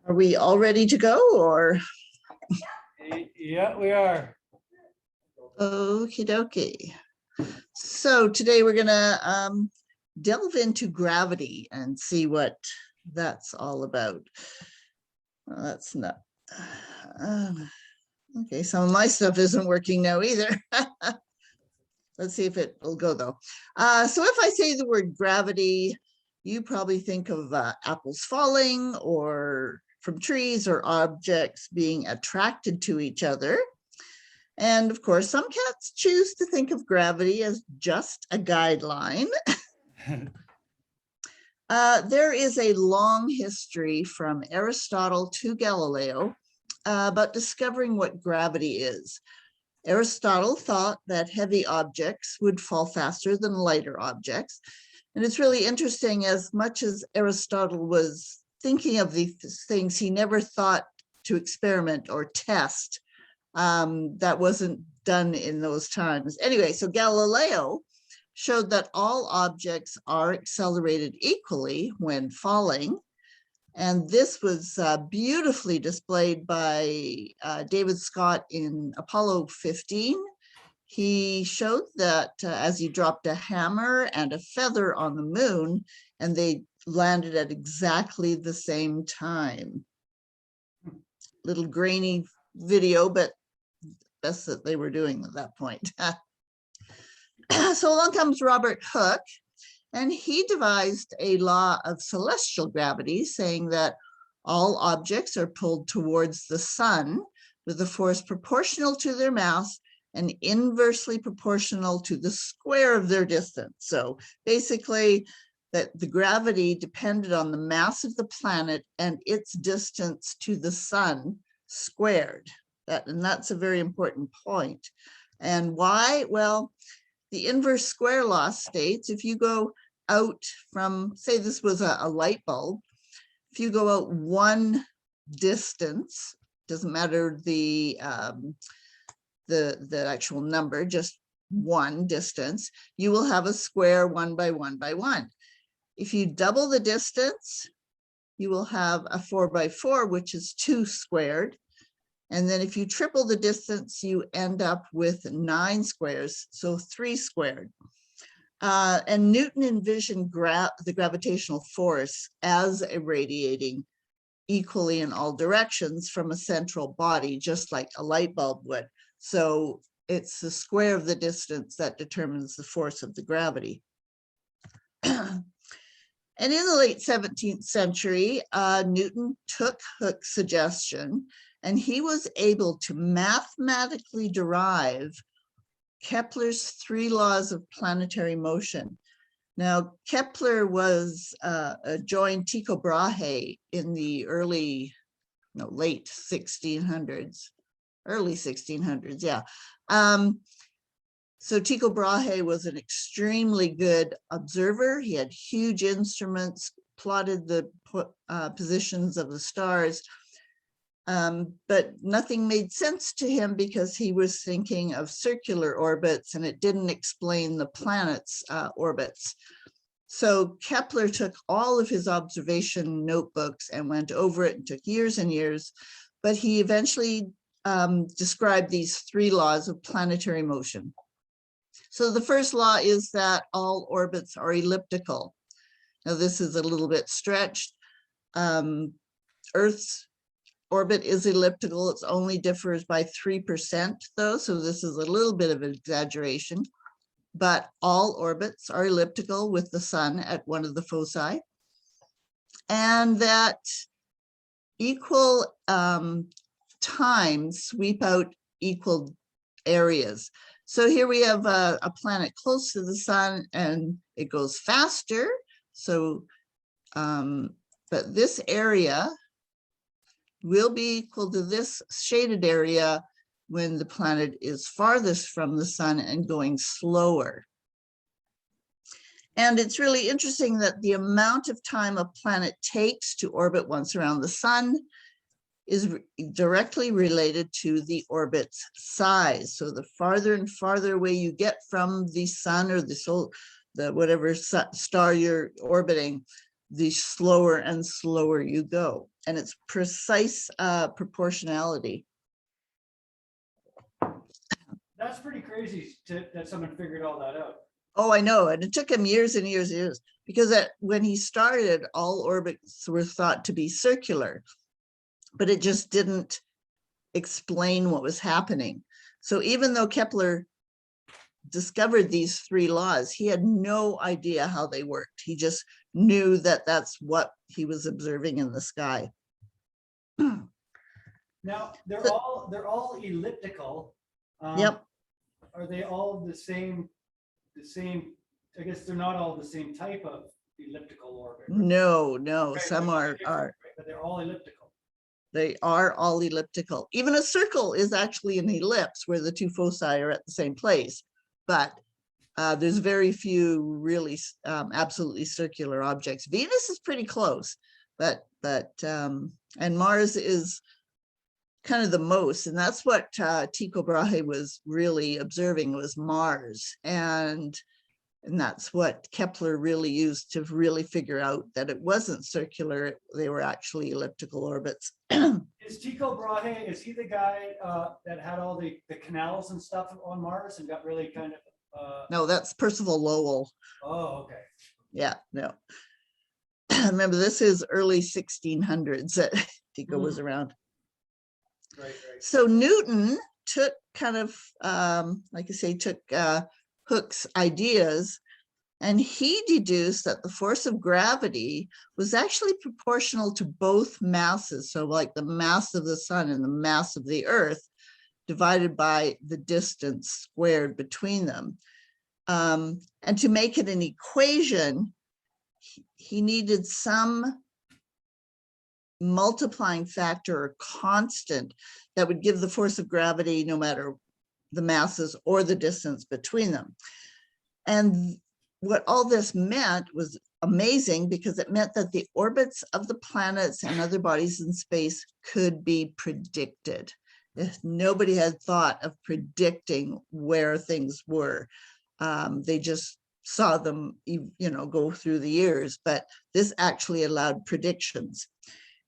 Are we all ready to go, or? Yeah, we are. Okie dokie. So today we're gonna delve into gravity and see what that's all about. Well, that's not, okay, some of my stuff isn't working now either. Let's see if it will go though. So if I say the word gravity, you probably think of apples falling or from trees or objects being attracted to each other. And of course, some cats choose to think of gravity as just a guideline. There is a long history from Aristotle to Galileo about discovering what gravity is. Aristotle thought that heavy objects would fall faster than lighter objects. And it's really interesting, as much as Aristotle was thinking of these things, he never thought to experiment or test. That wasn't done in those times. Anyway, so Galileo showed that all objects are accelerated equally when falling. And this was beautifully displayed by David Scott in Apollo 15. He showed that as he dropped a hammer and a feather on the moon, and they landed at exactly the same time. Little grainy video, but best that they were doing at that point. So along comes Robert Hooke, and he devised a law of celestial gravity, saying that all objects are pulled towards the sun with a force proportional to their mass and inversely proportional to the square of their distance. So basically, that the gravity depended on the mass of the planet and its distance to the sun squared. And that's a very important point. And why? Well, the inverse square law states if you go out from, say this was a light bulb, if you go out one distance, doesn't matter the actual number, just one distance, you will have a square 1 by 1 by 1. If you double the distance, you will have a 4 by 4, which is 2 squared. And then if you triple the distance, you end up with 9 squares, so 3 squared. And Newton envisioned the gravitational force as irradiating equally in all directions from a central body, just like a light bulb would. So it's the square of the distance that determines the force of the gravity. And in the late 17th century, Newton took Hooke's suggestion, and he was able to mathematically derive Kepler's 3 laws of planetary motion. Now, Kepler was joined Tycho Brahe in the late 1600s, early 1600s, yeah. So Tycho Brahe was an extremely good observer. He had huge instruments, plotted the positions of the stars, but nothing made sense to him because he was thinking of circular orbits and it didn't explain the planets' orbits. So Kepler took all of his observation notebooks and went over it and took years and years, but he eventually described these 3 laws of planetary motion. So the first law is that all orbits are elliptical. Now this is a little bit stretched. Earth's orbit is elliptical. It only differs by 3% though, so this is a little bit of an exaggeration. But all orbits are elliptical with the sun at one of the foci. And that equal times sweep out equal areas. So here we have a planet close to the sun and it goes faster. So, but this area will be equal to this shaded area when the planet is farthest from the sun and going slower. And it's really interesting that the amount of time a planet takes to orbit once around the sun is directly related to the orbit's size. So the farther and farther away you get from the sun or the whatever star you're orbiting, the slower and slower you go. and its precise proportionality. That's pretty crazy that someone figured all that out. Oh, I know. And it took him years and years and years, because when he started, all orbits were thought to be circular, but it just didn't explain what was happening. So even though Kepler discovered these three laws, he had no idea how they worked. He just knew that that's what he was observing in the sky. Now they're all elliptical. Yep. Are they all the same? I guess they're not all the same type of elliptical orbit. Right? No, Right, some are, right, but they're all elliptical. They are all elliptical. Even a circle is actually an ellipse where the two foci are at the same place. But there's very few really absolutely circular objects. Venus is pretty close, but and Mars is kind of the most, and that's what Tycho Brahe was really observing, was Mars, and that's what Kepler really used to really figure out that it wasn't circular, they were actually elliptical orbits. Is Tycho Brahe, is he the guy that had all the canals and stuff on Mars and got really kind of No, that's Percival Lowell. Oh, okay. Yeah, no. Remember, this is early 1600s that Tycho was around. Right. So Newton took kind of, like I say, took Hooke's ideas, and he deduced that the force of gravity was actually proportional to both masses. So like the mass of the sun and the mass of the earth divided by the distance squared between them. And to make it an equation, he needed some multiplying factor or constant that would give the force of gravity no matter the masses or the distance between them. And what all this meant was amazing, because it meant that the orbits of the planets and other bodies in space could be predicted. Nobody had thought of predicting where things were. They just saw them, go through the years, but this actually allowed predictions.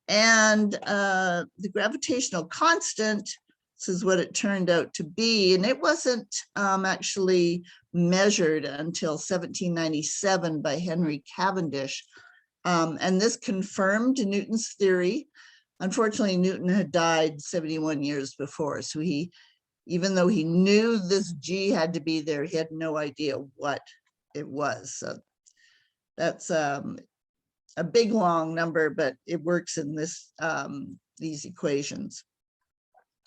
And the gravitational constant, this is what it turned out to be, and it wasn't actually measured until 1797 by Henry Cavendish. And this confirmed Newton's theory. Unfortunately, Newton had died 71 years before, so even though he knew this G had to be there, he had no idea what it was. So that's a big long number, but it works in these equations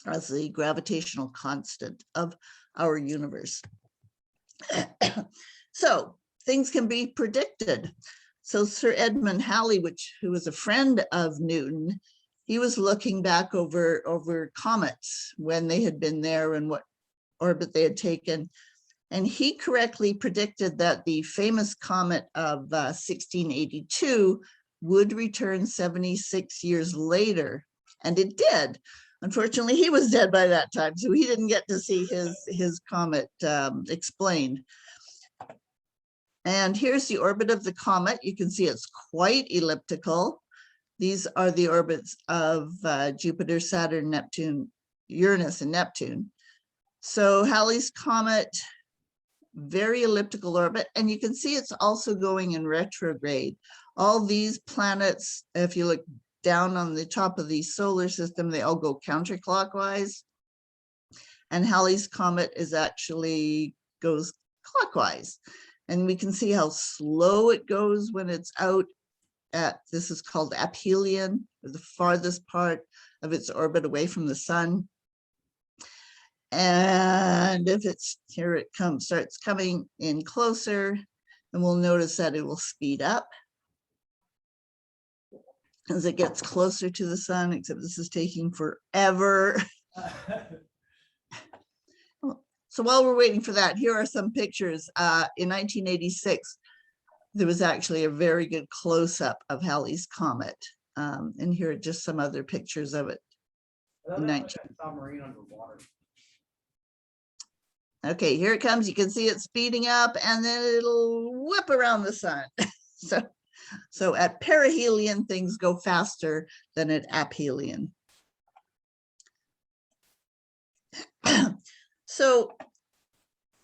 as the gravitational constant of our universe. So things can be predicted. So Sir Edmund Halley, who was a friend of Newton, he was looking back over comets when they had been there and what orbit they had taken. And he correctly predicted that the famous comet of 1682 would return 76 years later. And it did. Unfortunately, he was dead by that time, so he didn't get to see his comet explained. And here's the orbit of the comet. You can see it's quite elliptical. These are the orbits of Jupiter, Saturn, Neptune, Uranus, and Neptune. So Halley's comet, very elliptical orbit, and you can see it's also going in retrograde. All these planets, if you look down on the top of the solar system, they all go counterclockwise. And Halley's comet goes clockwise. And we can see how slow it goes when it's out at, this is called aphelion, or the farthest part of its orbit away from the sun. And if here it comes, starts coming in closer, and we'll notice that it will speed up as it gets closer to the sun, except this is taking forever. So while we're waiting for that, here are some pictures. In 1986, there was actually a very good close-up of Halley's comet. And here are just some other pictures of it. Submarine underwater. Okay, here it comes. You can see it speeding up, and then it'll whip around the sun. So So at perihelion, things go faster than at aphelion. So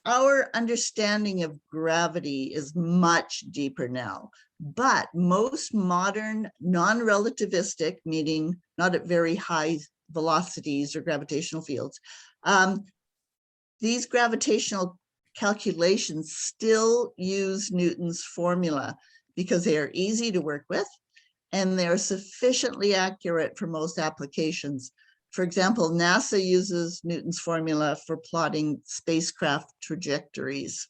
our understanding of gravity is much deeper now, but most modern non-relativistic, meaning not at very high velocities or gravitational fields, these gravitational calculations still use Newton's formula because they are easy to work with and they're sufficiently accurate for most applications. For example, NASA uses Newton's formula for plotting spacecraft trajectories.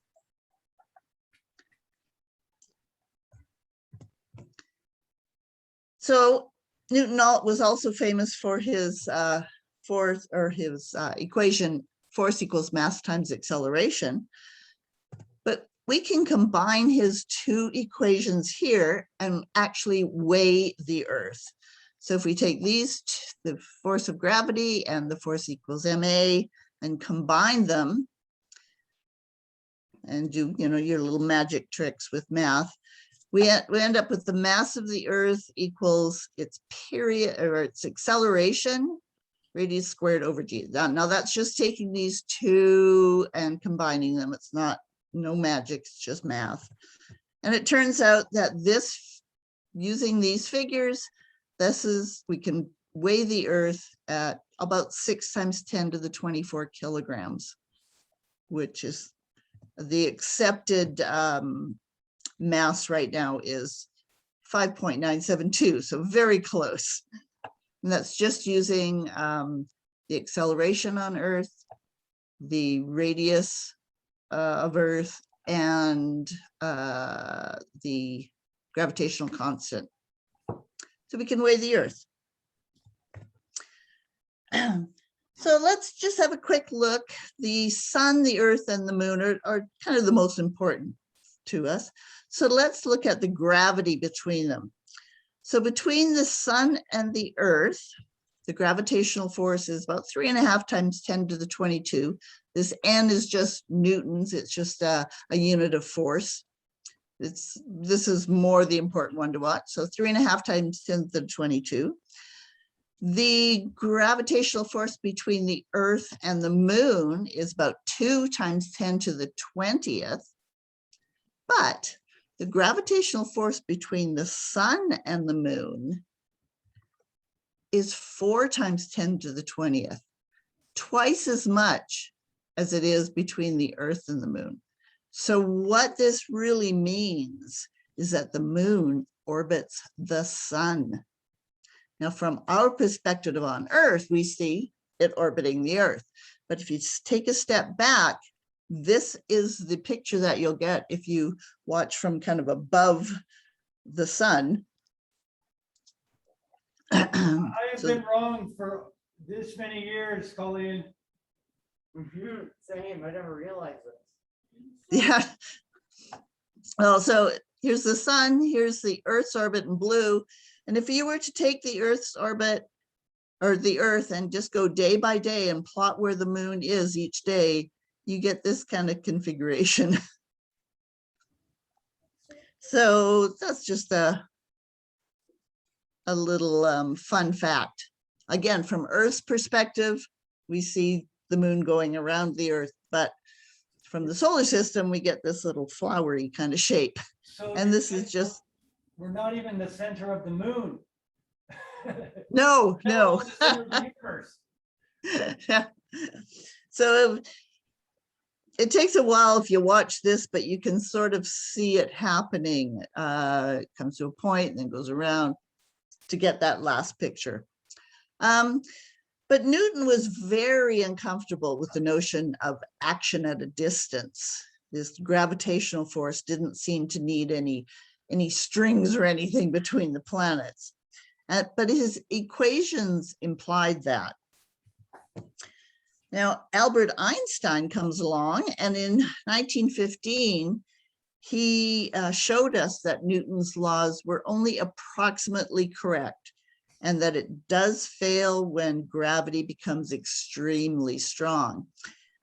So Newton was also famous for his equation, force equals mass times acceleration. But we can combine his two equations here and actually weigh the Earth. So if we take these, the force of gravity and the force equals ma, and combine them and do, your little magic tricks with math, we end up with the mass of the Earth equals its period or its acceleration, radius squared over g. Now that's just taking these two and combining them. It's no magic, it's just math. And it turns out that using these figures, we can weigh the Earth at about 6 × 10⁻24 kilograms, which is the accepted mass right now is 5.972, so very close. And that's just using the acceleration on Earth, the radius of Earth, and the gravitational constant. So we can weigh the Earth. So let's just have a quick look. The sun, the Earth, and the moon are kind of the most important to us. So let's look at the gravity between them. So between the sun and the Earth, the gravitational force is about 3.5 × 10⁻22. This n is just newtons. It's just a unit of force. This is more the important one to watch. So 3.5 × 10⁻22. The gravitational force between the Earth and the moon is about 2 × 10⁻20. But the gravitational force between the sun and the moon is 4 × 10⁻20, twice as much as it is between the Earth and the moon. So what this really means is that the moon orbits the sun. Now, from our perspective on Earth, we see it orbiting the Earth. But if you take a step back, this is the picture that you'll get if you watch from kind of above the sun. I have been wrong for this many years, Colleen. Same, I never realized this. Yeah. Well, so here's the sun, here's the Earth's orbit in blue. And if you were to take the Earth's orbit or the Earth and just go day by day and plot where the moon is each day, you get this kind of configuration. So that's just a little fun fact. Again, from Earth's perspective, we see the moon going around the Earth, but from the solar system, we get this little flowery kind of shape. So And this is just, we're not even the center of the moon. no. The center of the universe. So it takes a while if you watch this, but you can sort of see it happening. It comes to a point and then goes around to get that last picture. But Newton was very uncomfortable with the notion of action at a distance. This gravitational force didn't seem to need any strings or anything between the planets. But his equations implied that. Now, Albert Einstein comes along, and in 1915, he showed us that Newton's laws were only approximately correct, and that it does fail when gravity becomes extremely strong.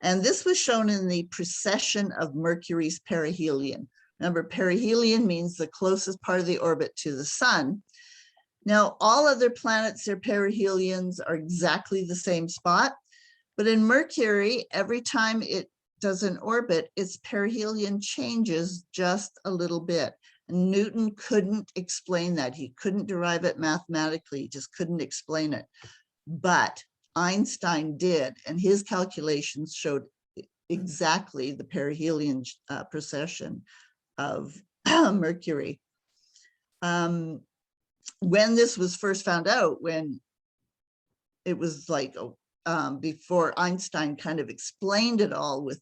And this was shown in the precession of Mercury's perihelion, Remember, perihelion means the closest part of the orbit to the sun. Now, all other planets, their perihelions are exactly the same spot, but in Mercury, every time it does an orbit, its perihelion changes just a little bit. And Newton couldn't explain that. He couldn't derive it mathematically, he just couldn't explain it. But Einstein did, and his calculations showed exactly the perihelion precession of Mercury. When this was first found out, when it was like before Einstein kind of explained it all with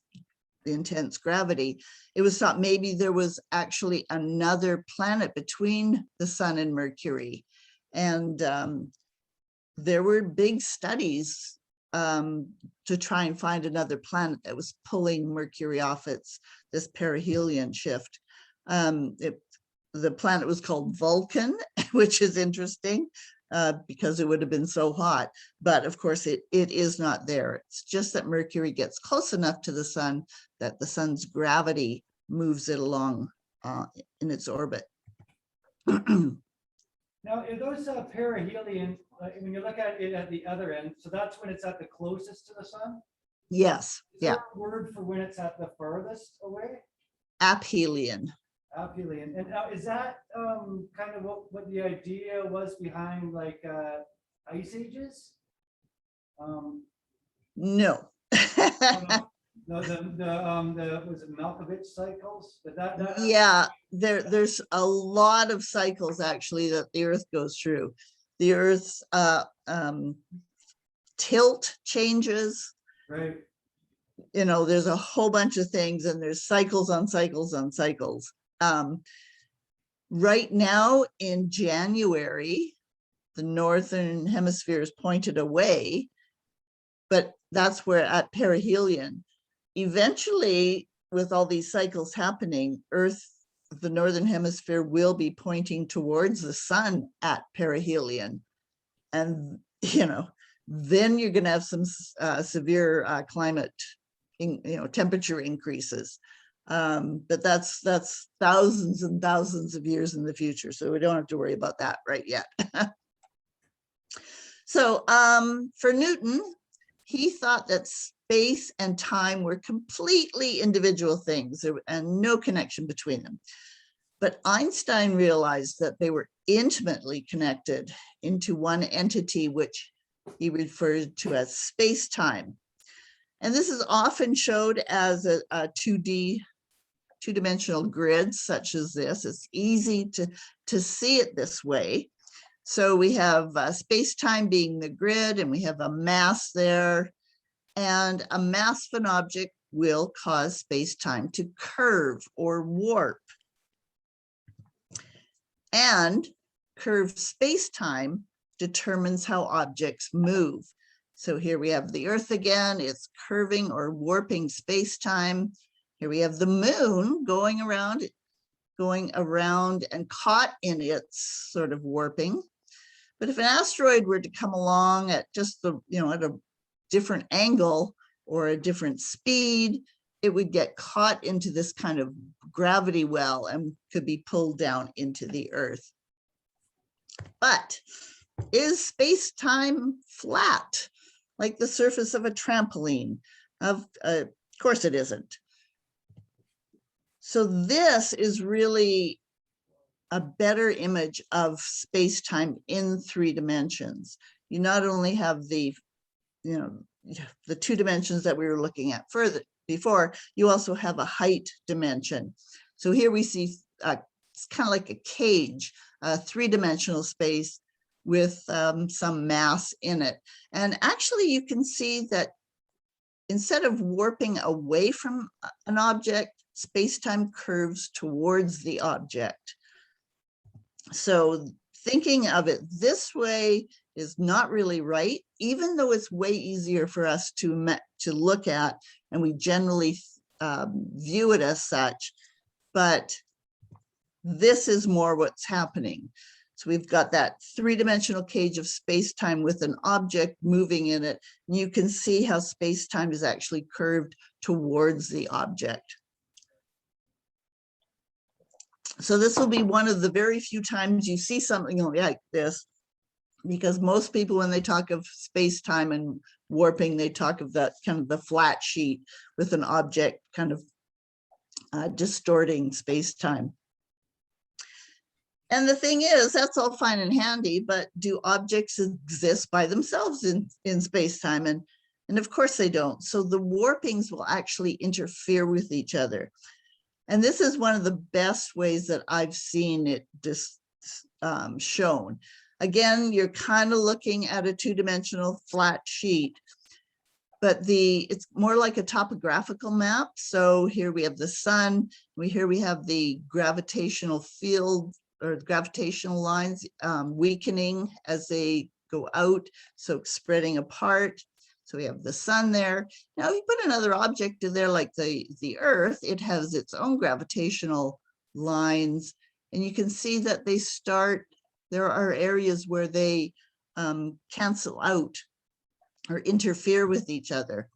the intense gravity, it was thought maybe there was actually another planet between the sun and Mercury. And there were big studies to try and find another planet that was pulling Mercury off this perihelion shift. The planet was called Vulcan, which is interesting because it would have been so hot. But of course, it is not there. It's just that Mercury gets close enough to the sun that the sun's gravity moves it along in its orbit. Now, if those perihelion, when you look at it at the other end, so that's when it's at the closest to the sun? Yes, Is there yeah. a word for when it's at the furthest away? Aphelion. Aphelion. And now, is that kind of what the idea was behind like ice ages? No. No, the was it Malkovich cycles? But that Yeah, there's a lot of cycles actually that the Earth goes through. The Earth's tilt changes. right. You know, there's a whole bunch of things, and there's cycles on cycles on cycles. Right now in January, the northern hemisphere is pointed away, but that's where at perihelion. Eventually, with all these cycles happening, Earth, the northern hemisphere, will be pointing towards the sun at perihelion. And, you know, then you're going to have some severe climate, temperature increases. But that's thousands and thousands of years in the future. So we don't have to worry about that right yet. So for Newton, he thought that space and time were completely individual things and no connection between them. But Einstein realized that they were intimately connected into one entity, which he referred to as space-time. And this is often showed as a two-dimensional grid such as this. It's easy to see it this way. So we have space-time being the grid, and we have a mass there. And a mass of an object will cause space-time to curve or warp. And curved space-time determines how objects move. So here we have the Earth again, it's curving or warping space-time. Here we have the moon going around and caught in its sort of warping. But if an asteroid were to come along at just at a different angle or a different speed, it would get caught into this kind of gravity well and could be pulled down into the Earth. But is space-time flat, like the surface of a trampoline? Of course it isn't. So this is really a better image of space-time in 3 dimensions. You not only have the two dimensions that we were looking at before, you also have a height dimension. So here we see it's kind of like a cage, a 3-dimensional space with some mass in it. And actually you can see that instead of warping away from an object, space-time curves towards the object. So thinking of it this way is not really right, even though it's way easier for us to look at, and we generally view it as such, but this is more what's happening. So we've got that 3-dimensional cage of space-time with an object moving in it. And you can see how space-time is actually curved towards the object. So this will be one of the very few times you see something like this, because most people, when they talk of space-time and warping, they talk of that kind of the flat sheet with an object kind of distorting space-time. And the thing is, that's all fine and handy, but do objects exist by themselves in space-time? And of course they don't. So the warpings will actually interfere with each other. And this is one of the best ways that I've seen it shown. Again, you're kind of looking at a two-dimensional flat sheet, but it's more like a topographical map. So here we have the sun, here we have the gravitational field or gravitational lines weakening as they go out, so spreading apart. So we have the sun there. Now, if you put another object in there like the Earth, it has its own gravitational lines. And you can see that they start, there are areas where they cancel out or interfere with each other.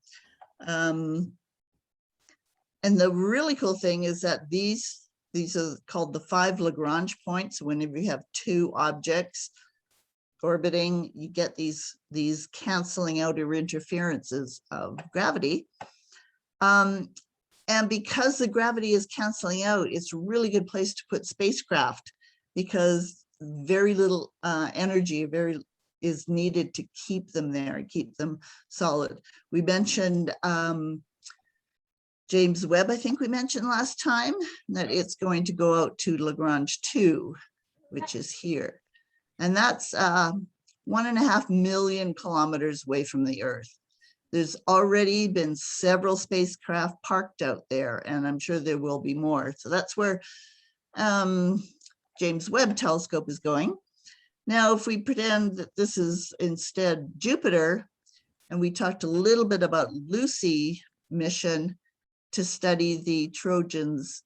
And the really cool thing is that these are called the 5 Lagrange points. Whenever you have two objects orbiting, you get these canceling out or interferences of gravity. And because the gravity is canceling out, it's a really good place to put spacecraft, because very little energy is needed to keep them there and keep them solid. We mentioned James Webb, I think we mentioned last time, that it's going to go out to Lagrange 2, which is here. And that's 1.5 million kilometers away from the Earth. There's already been several spacecraft parked out there, and I'm sure there will be more. So that's where James Webb Telescope is going. Now, if we pretend that this is instead Jupiter, and we talked a little bit about Lucy mission to study the Trojans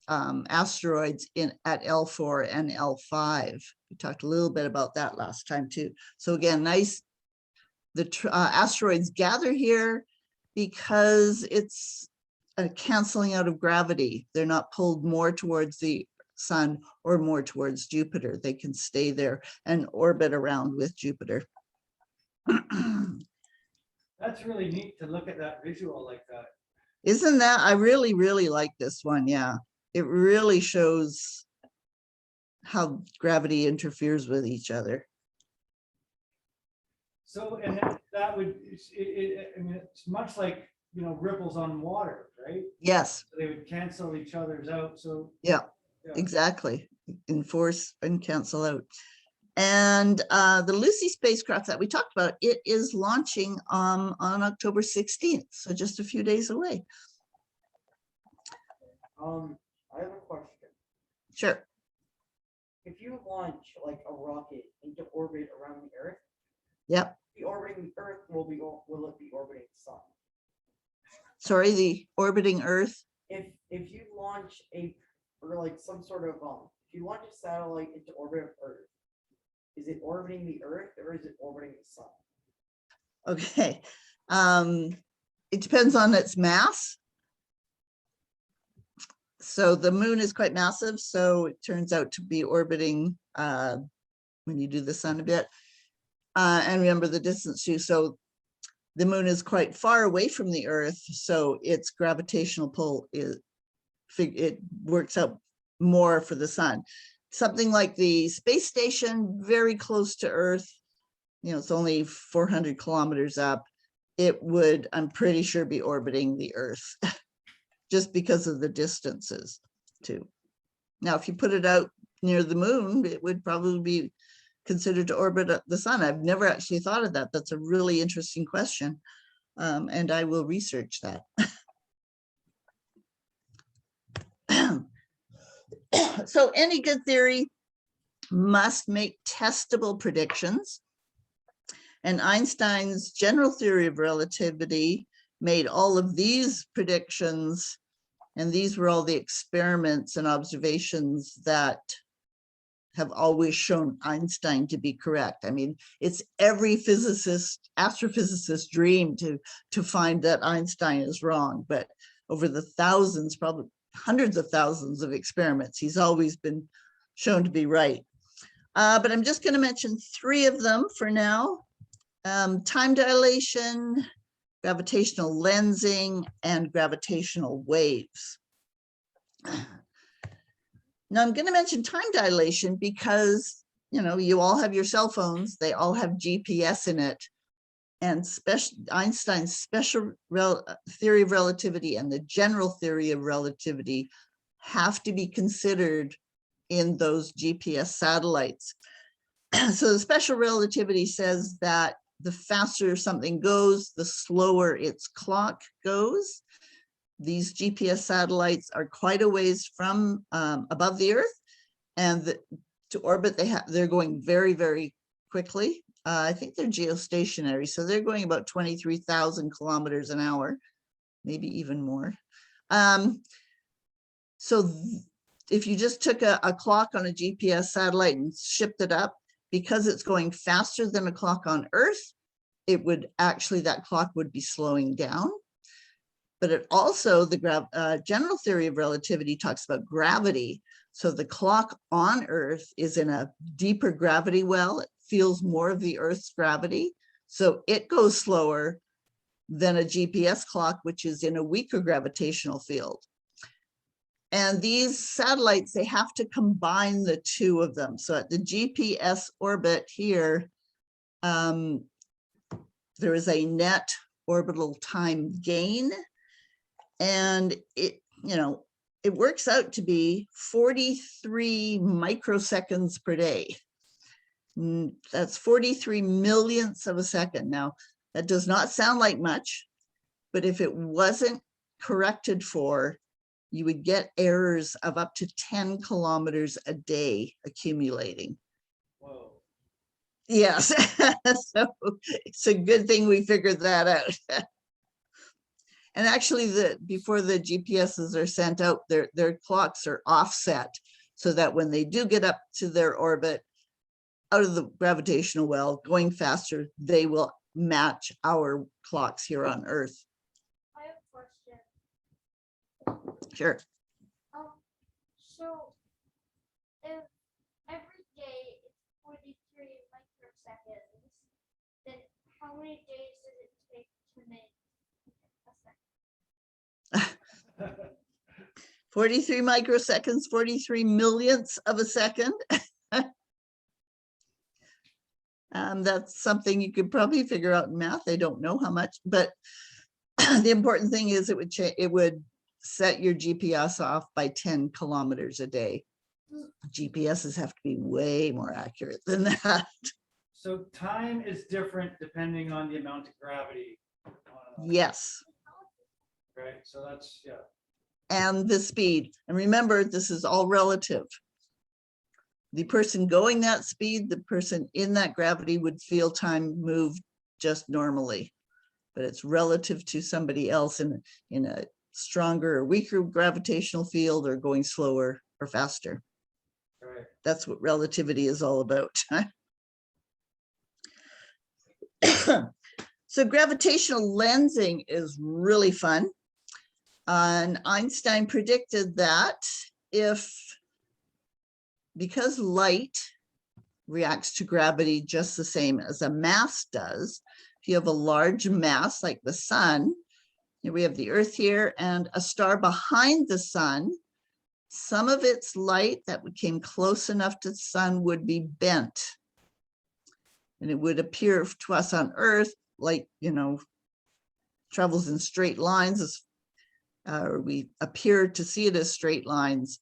asteroids at L4 and L5. We talked a little bit about that last time too. So again, nice, the asteroids gather here because it's a canceling out of gravity. They're not pulled more towards the sun or more towards Jupiter. They can stay there and orbit around with Jupiter. That's really neat to look at that visual like that. Isn't that? I really, really like this one. Yeah, it really shows how gravity interferes with each other. So, and that would, I mean, it's much like, you know, ripples on water, right? Yes. So they would cancel each other's out. So yeah. Exactly. Enforce and cancel out. And the Lucy spacecraft that we talked about, it is launching on October 16th, so just a few days away. I have a question. Sure. If you launch like a rocket into orbit around the Earth, yep, be orbiting the Earth, will it be orbiting the sun? Sorry, the orbiting Earth. If you launch some sort of if you launch a satellite into orbit of Earth, is it orbiting the Earth or is it orbiting the sun? Okay, it depends on its mass. So the moon is quite massive, so it turns out to be orbiting when you do the sun a bit. And remember the distance too. So the moon is quite far away from the Earth, so its gravitational pull it works out more for the sun. Something like the space station, very close to Earth, you know, it's only 400 kilometers up. It would, I'm pretty sure, be orbiting the Earth just because of the distances too. Now, if you put it out near the moon, it would probably be considered to orbit the sun. I've never actually thought of that. That's a really interesting question. And I will research that. So any good theory must make testable predictions. And Einstein's general theory of relativity made all of these predictions, and these were all the experiments and observations that have always shown Einstein to be correct. I mean, it's every physicist, astrophysicist dream to find that Einstein is wrong, but over the thousands, probably hundreds of thousands of experiments. He's always been shown to be right. But I'm just going to mention 3 of them for now. Time dilation, gravitational lensing, and gravitational waves. Now I'm going to mention time dilation because, you know, you all have your cell phones, they all have GPS in it. And Einstein's special theory of relativity and the general theory of relativity have to be considered in those GPS satellites. So the special relativity says that the faster something goes, the slower its clock goes. These GPS satellites are quite a ways from above the Earth, and to orbit they're going very, very quickly. I think they're geostationary, so they're going about 23,000 kilometers an hour, maybe even more. So if you just took a clock on a GPS satellite and shipped it up, because it's going faster than a clock on Earth, it would actually, that clock would be slowing down. But it also, the general theory of relativity talks about gravity. So the clock on Earth is in a deeper gravity well. It feels more of the Earth's gravity. So it goes slower than a GPS clock, which is in a weaker gravitational field. And these satellites, they have to combine the 2 of them. So at the GPS orbit here, there is a net orbital time gain. And it, you know, it works out to be 43 microseconds per day. That's 43 millionths of a second. Now, that does not sound like much, but if it wasn't corrected for, you would get errors of up to 10 kilometers a day accumulating. Whoa. Yes, so it's a good thing we figured that out. And actually, before the GPSs are sent out, their clocks are offset so that when they do get up to their orbit, out of the gravitational well, going faster, they will match our clocks here on Earth. I have a question. Sure. So if every day it's 43 microseconds, then how many days does it take to make a second? 43 microseconds, 43 millionths of a second. That's something you could probably figure out in math. I don't know how much, but the important thing is it would set your GPS off by 10 kilometers a day. GPSs have to be way more accurate than that. So time is different depending on the amount of gravity. Yes. Right, so that's, yeah. And the speed. And remember, this is all relative. The person going that speed, the person in that gravity would feel time move just normally, but it's relative to somebody else in a stronger or weaker gravitational field, or going slower or faster. Right. That's what relativity is all about. So gravitational lensing is really fun. And Einstein predicted that because light reacts to gravity just the same as a mass does, if you have a large mass like the sun, we have the Earth here and a star behind the sun, some of its light that came close enough to the sun would be bent. And it would appear to us on Earth like, you know, travels in straight lines, or we appear to see it as straight lines.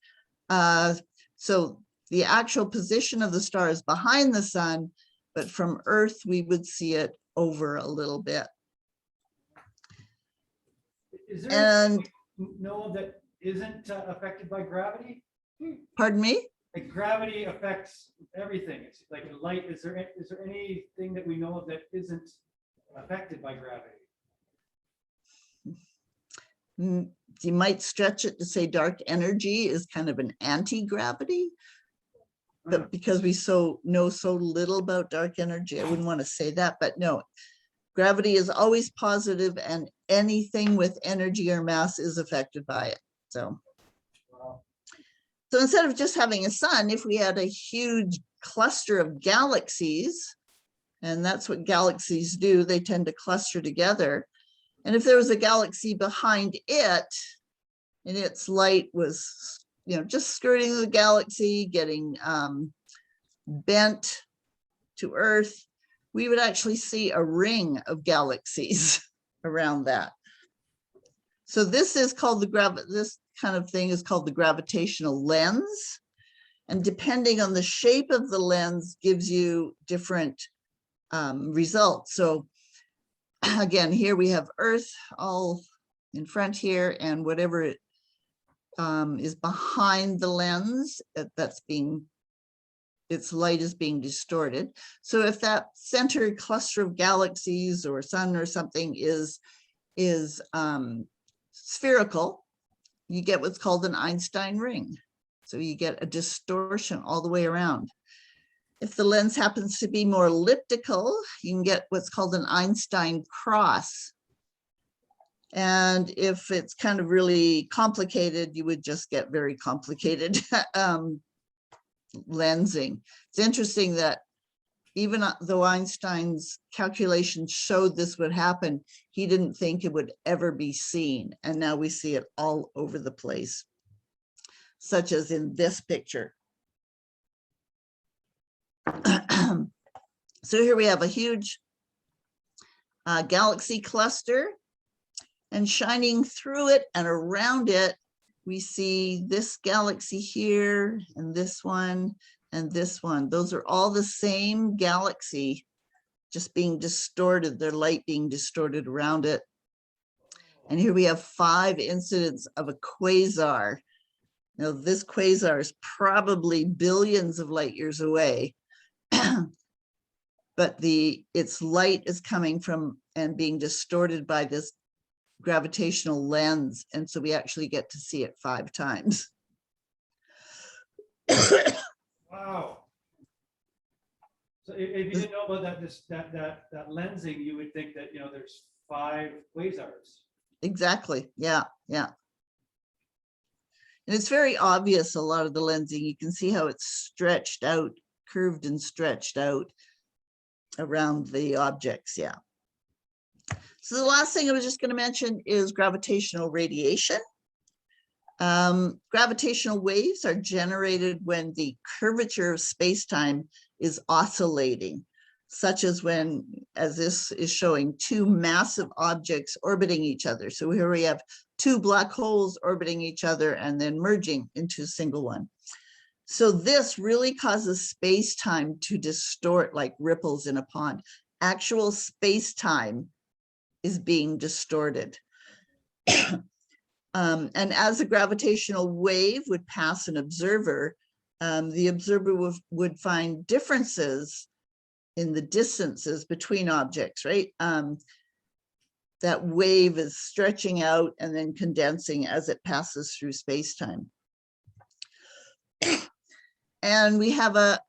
So the actual position of the star is behind the sun, but from Earth, we would see it over a little bit. Is there And no that isn't affected by gravity? pardon me? Like gravity affects everything. It's like light. Is there anything that we know of that isn't affected by gravity? You might stretch it to say dark energy is kind of an anti-gravity, but because we know so little about dark energy, I wouldn't want to say that, but no, gravity is always positive and anything with energy or mass is affected by it. So So instead of just having a sun, if we had a huge cluster of galaxies, and that's what galaxies do, they tend to cluster together. And if there was a galaxy behind it, and its light was, just skirting the galaxy, getting bent to Earth, we would actually see a ring of galaxies around that. So this is called this kind of thing is called the gravitational lens. And depending on the shape of the lens gives you different results. So again, here we have Earth all in front here, and whatever it is behind the lens, its light is being distorted. So if that center cluster of galaxies or sun or something is spherical, you get what's called an Einstein ring. So you get a distortion all the way around. If the lens happens to be more elliptical, you can get what's called an Einstein cross. And if it's kind of really complicated, you would just get very complicated lensing. It's interesting that even though Einstein's calculations showed this would happen, he didn't think it would ever be seen. And now we see it all over the place, such as in this picture. So here we have a huge galaxy cluster, and shining through it and around it, we see this galaxy here and this one and this one. Those are all the same galaxy, just being distorted, their light being distorted around it. And here we have 5 incidents of a quasar. Now this quasar is probably billions of light years away, but its light is coming from and being distorted by this gravitational lens, and so we actually get to see it 5 times. Wow. So if you didn't know about that lensing, you would think that there's 5 quasars. Exactly. Yeah. And it's very obvious, a lot of the lensing. You can see how it's stretched out, curved and stretched out around the objects. Yeah. So the last thing I was just going to mention is gravitational radiation. Gravitational waves are generated when the curvature of space-time is oscillating, such as when, as this is showing, 2 massive objects orbiting each other. So here we have 2 black holes orbiting each other and then merging into a single one. So this really causes space-time to distort like ripples in a pond. Actual space-time is being distorted. And as a gravitational wave would pass an observer, the observer would find differences in the distances between objects, right? That wave is stretching out and then condensing as it passes through space-time. And we have a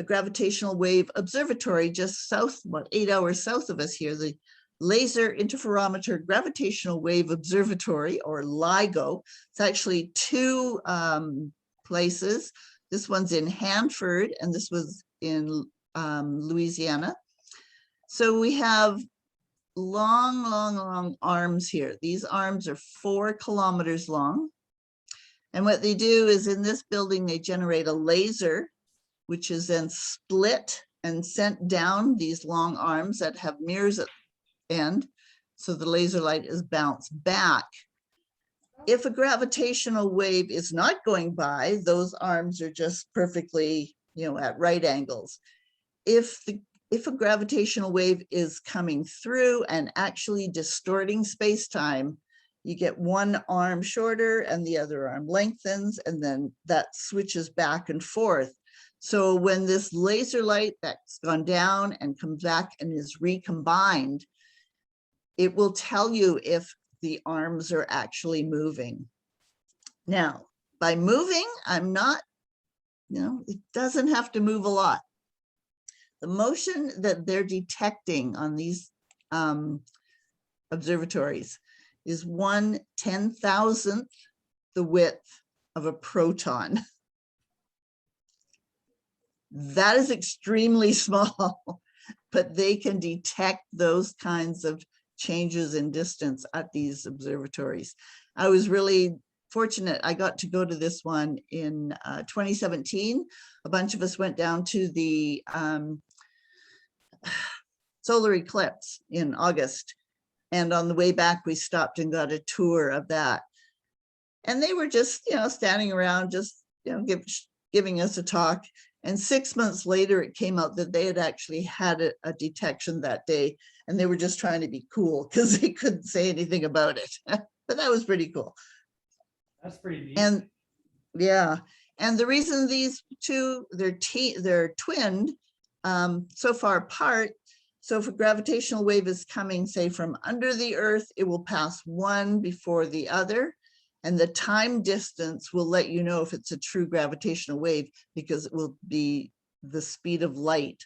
gravitational wave observatory just south, 8 hours south of us here, the Laser Interferometer Gravitational Wave Observatory, or LIGO. It's actually 2 places. This one's in Hanford, and this was in Louisiana. So we have long arms here. These arms are 4 kilometers long. And what they do is, in this building, they generate a laser, which is then split and sent down these long arms that have mirrors at end, so the laser light is bounced back. If a gravitational wave is not going by, those arms are just perfectly, at right angles. If a gravitational wave is coming through and actually distorting space-time, you get one arm shorter and the other arm lengthens, and then that switches back and forth. So when this laser light that's gone down and comes back and is recombined, it will tell you if the arms are actually moving. Now, by moving, I'm not, it doesn't have to move a lot. The motion that they're detecting on these observatories is 1/10,000th the width of a proton. That is extremely small, but they can detect those kinds of changes in distance at these observatories. I was really fortunate. I got to go to this one in 2017. A bunch of us went down to the solar eclipse in August. And on the way back, we stopped and got a tour of that. And they were just, standing around, just, giving us a talk. And 6 months later, it came out that they had actually had a detection that day. And they were just trying to be cool because they couldn't say anything about it. But that was pretty cool. That's pretty neat. And yeah, and the reason these two, they're twinned so far apart. So if a gravitational wave is coming, say, from under the Earth, it will pass one before the other. And the time distance will let you know if it's a true gravitational wave, because it will be the speed of light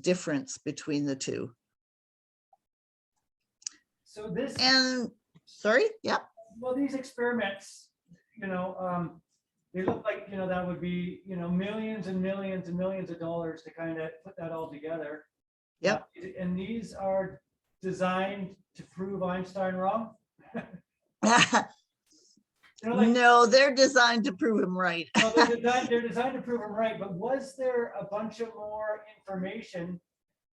difference between the two. So this, And sorry, yeah. well, these experiments, they look like, that would be, millions and millions and millions of dollars to kind of put that all together. Yep. And these are designed to prove Einstein wrong? No, they're designed to prove him right. No, they're designed to prove him right, but was there a bunch of more information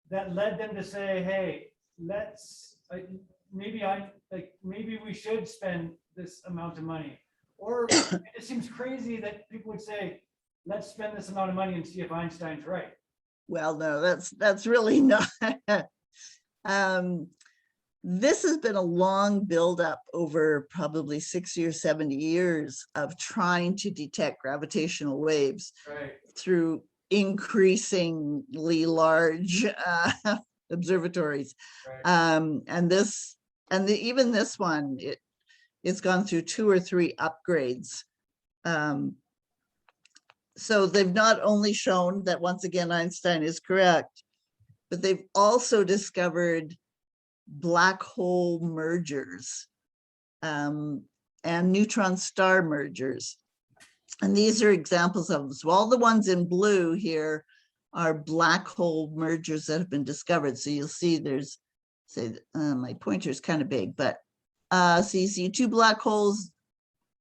that led them to say, hey, let's, maybe we should spend this amount of money? Or it seems crazy that people would say, let's spend this amount of money and see if Einstein's right. Well, no, that's really not. This has been a long buildup over probably 60 or 70 years of trying to detect gravitational waves through increasingly large observatories. And even this one, it's gone through 2 or 3 upgrades. So they've not only shown that, once again, Einstein is correct, but they've also discovered black hole mergers and neutron star mergers. And these are examples of them. So all the ones in blue here are black hole mergers that have been discovered. So you'll see there's, say, my pointer is kind of big, but so you see 2 black holes,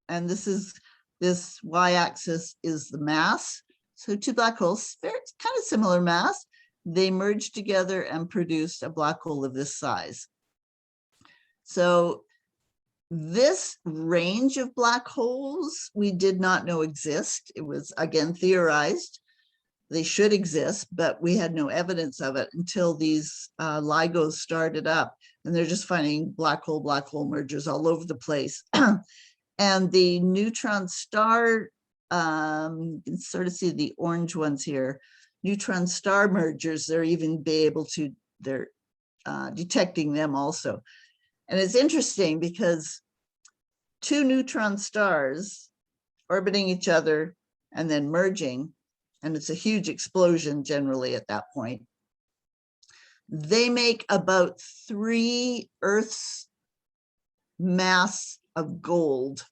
and this y-axis is the mass. So 2 black holes, very kind of similar mass. They merged together and produced a black hole of this size. So this range of black holes we did not know exist. It was, again, theorized. They should exist, but we had no evidence of it until these LIGOs started up, and they're just finding black hole mergers all over the place. And the neutron star, you can sort of see the orange ones here, neutron star mergers, they're detecting them also. And it's interesting because 2 neutron stars orbiting each other and then merging, and it's a huge explosion generally at that point, they make about 3 Earth's mass of gold.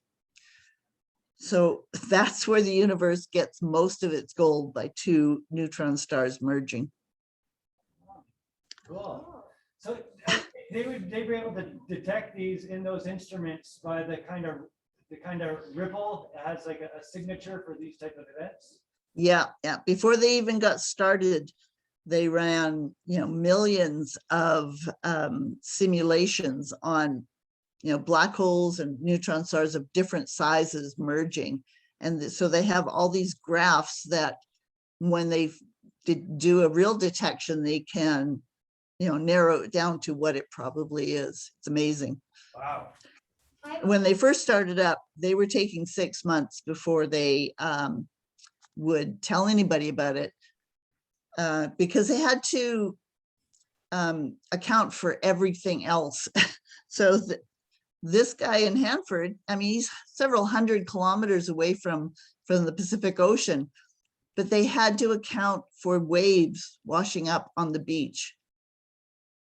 So that's where the universe gets most of its gold, by 2 neutron stars merging. Cool. So they'd be able to detect these in those instruments by the kind of ripple. It has like a signature for these type of events. Yeah. Before they even got started, they ran, millions of simulations on, black holes and neutron stars of different sizes merging. And so they have all these graphs that when they do a real detection, they can, narrow it down to what it probably is. It's amazing. Wow. When they first started up, they were taking 6 months before they would tell anybody about it, because they had to account for everything else. So this guy in Hanford, he's several hundred kilometers away from the Pacific Ocean, but they had to account for waves washing up on the beach.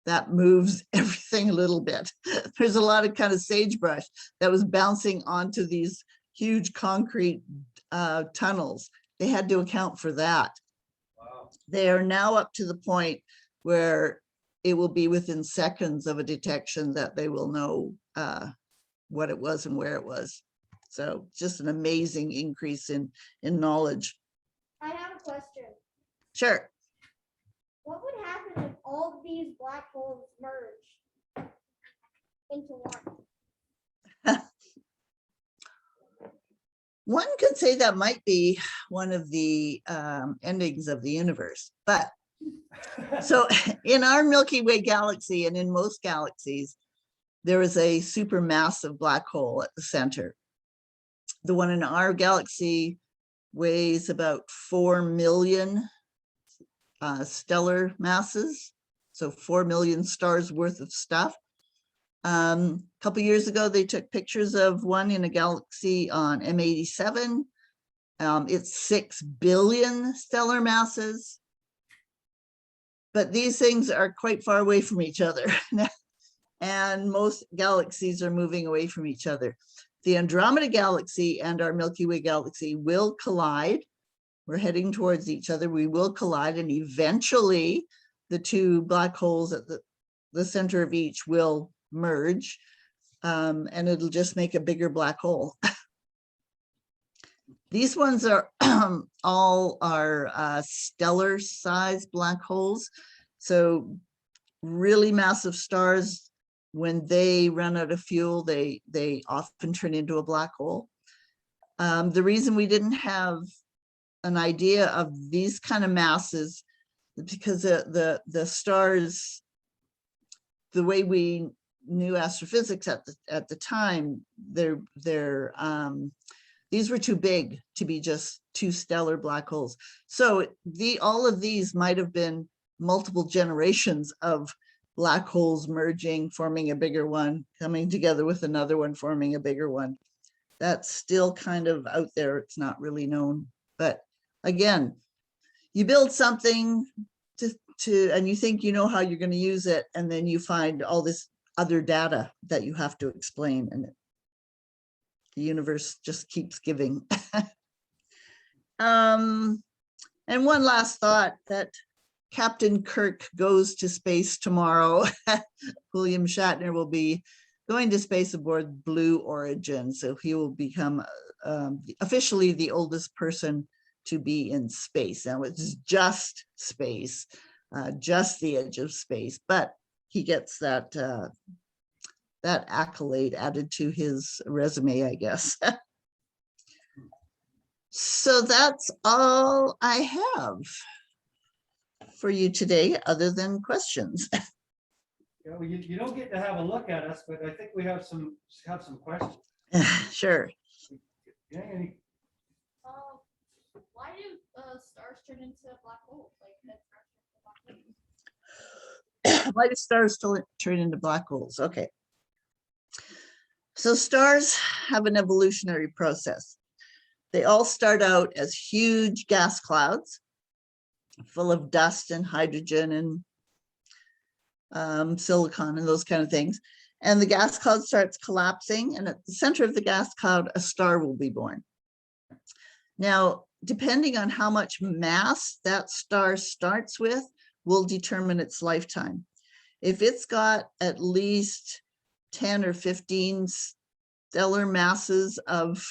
That moves everything a little bit. There's a lot of kind of sagebrush that was bouncing onto these huge concrete tunnels. They had to account for that. Wow. They are now up to the point where it will be within seconds of a detection that they will know what it was and where it was. So just an amazing increase in knowledge. I have a question. Sure. What would happen if all of these black holes merge into one? One could say that might be one of the endings of the universe, but so in our Milky Way galaxy and in most galaxies, there is a supermassive black hole at the center. The one in our galaxy weighs about 4 million stellar masses, so 4 million stars worth of stuff. A couple years ago, they took pictures of one in a galaxy on M87. It's 6 billion stellar masses. But these things are quite far away from each other. And most galaxies are moving away from each other. The Andromeda galaxy and our Milky Way galaxy will collide. We're heading towards each other. We will collide, and eventually the two black holes at the center of each will merge, and it'll just make a bigger black hole. These ones are all are stellar sized black holes. So really massive stars, when they run out of fuel, they often turn into a black hole. The reason we didn't have an idea of these kind of masses is because the stars, the way we knew astrophysics at the time, these were too big to be just two stellar black holes. So all of these might have been multiple generations of black holes merging, forming a bigger one, coming together with another one, forming a bigger one. That's still kind of out there. It's not really known. But again, you build something and you think you know how you're going to use it, and then you find all this other data that you have to explain, and the universe just keeps giving. And one last thought, that Captain Kirk goes to space tomorrow. William Shatner will be going to space aboard Blue Origin, so he will become officially the oldest person to be in space. Now it's just space, just the edge of space, but he gets that that accolade added to his resume, I guess. So that's all I have for you today, other than questions. Yeah, well, you don't get to have a look at us, but I think we have some questions. Sure. Yeah, any- Why do stars turn into black holes? Like Why do stars turn into black holes? Okay. So stars have an evolutionary process. They all start out as huge gas clouds full of dust and hydrogen and silicon and those kind of things. And the gas cloud starts collapsing, and at the center of the gas cloud, a star will be born. Now, depending on how much mass that star starts with will determine its lifetime. If it's got at least 10 or 15 stellar masses of,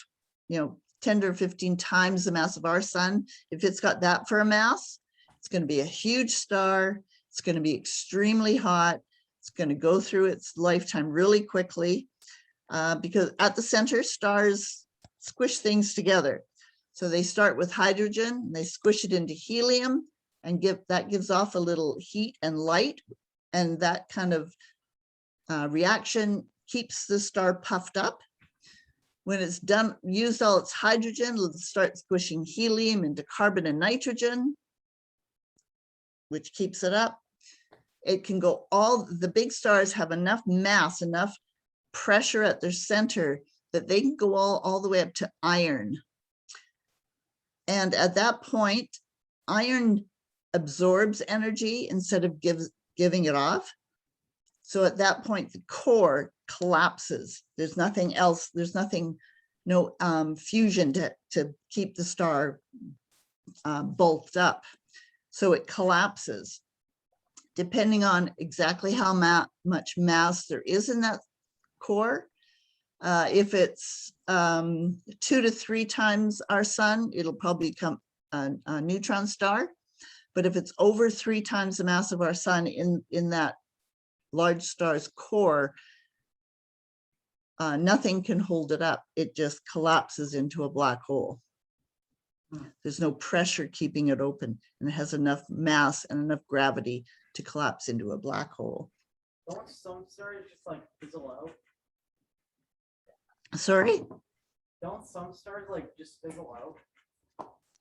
10 or 15 times the mass of our sun, if it's got that for a mass, it's going to be a huge star. It's going to be extremely hot. It's going to go through its lifetime really quickly because at the center, stars squish things together. So they start with hydrogen, and they squish it into helium, and that gives off a little heat and light. And that kind of reaction keeps the star puffed up. When it's done, used all its hydrogen, it'll start squishing helium into carbon and nitrogen, which keeps it up. It can go the big stars have enough mass, enough pressure at their center that they can go all the way up to iron. And at that point, iron absorbs energy instead of giving it off. So at that point, the core collapses. There's nothing else. There's no fusion to keep the star bulked up. So it collapses. Depending on exactly how much mass there is in that core, if it's 2 to 3 times our sun, it'll probably become a neutron star. But if it's over 3 times the mass of our sun in that large star's core, nothing can hold it up. It just collapses into a black hole. There's no pressure keeping it open, and it has enough mass and enough gravity to collapse into a black hole. Don't some stars just like fizzle out? Sorry? Don't some stars like just fizzle out?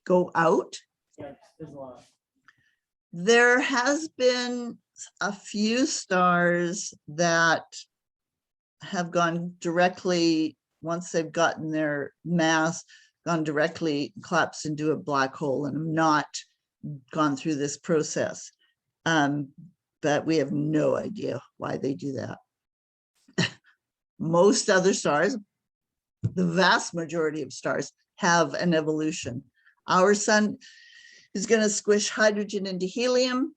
Go out? Yeah, just fizzle out. There has been a few stars that have gone directly, once they've gotten their mass, gone directly, collapsed into a black hole, and have not gone through this process. But we have no idea why they do that. Most other stars, the vast majority of stars, have an evolution. Our sun is going to squish hydrogen into helium,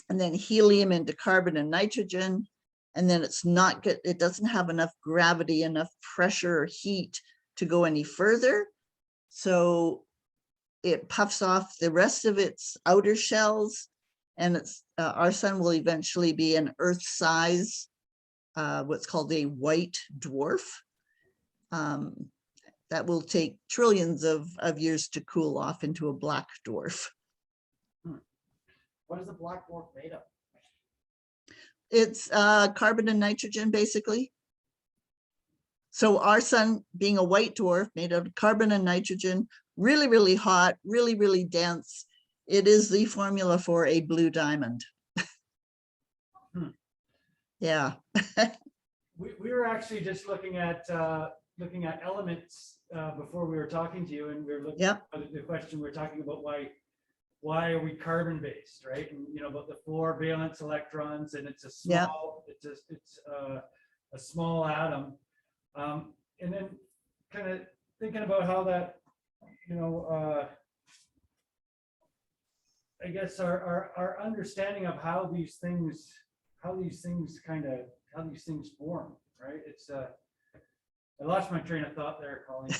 and then helium into carbon and nitrogen, and then it's not good. It doesn't have enough gravity, enough pressure or heat to go any further. So it puffs off the rest of its outer shells, and it's our sun will eventually be an Earth size, what's called a white dwarf. That will take trillions of years to cool off into a black dwarf. What is a black dwarf made of? It's carbon and nitrogen, basically. So our sun, being a white dwarf made of carbon and nitrogen, really, really hot, really, really dense, it is the formula for a blue diamond. Yeah. We were actually just looking at elements before we were talking to you, and we were looking Yep. at the question we were talking about, why are we carbon based, right? And about the 4 valence electrons, and it's a small, it's a small atom, and then kind of thinking about how that, I guess our understanding of how these things form, right? It's I lost my train of thought there, Colleen.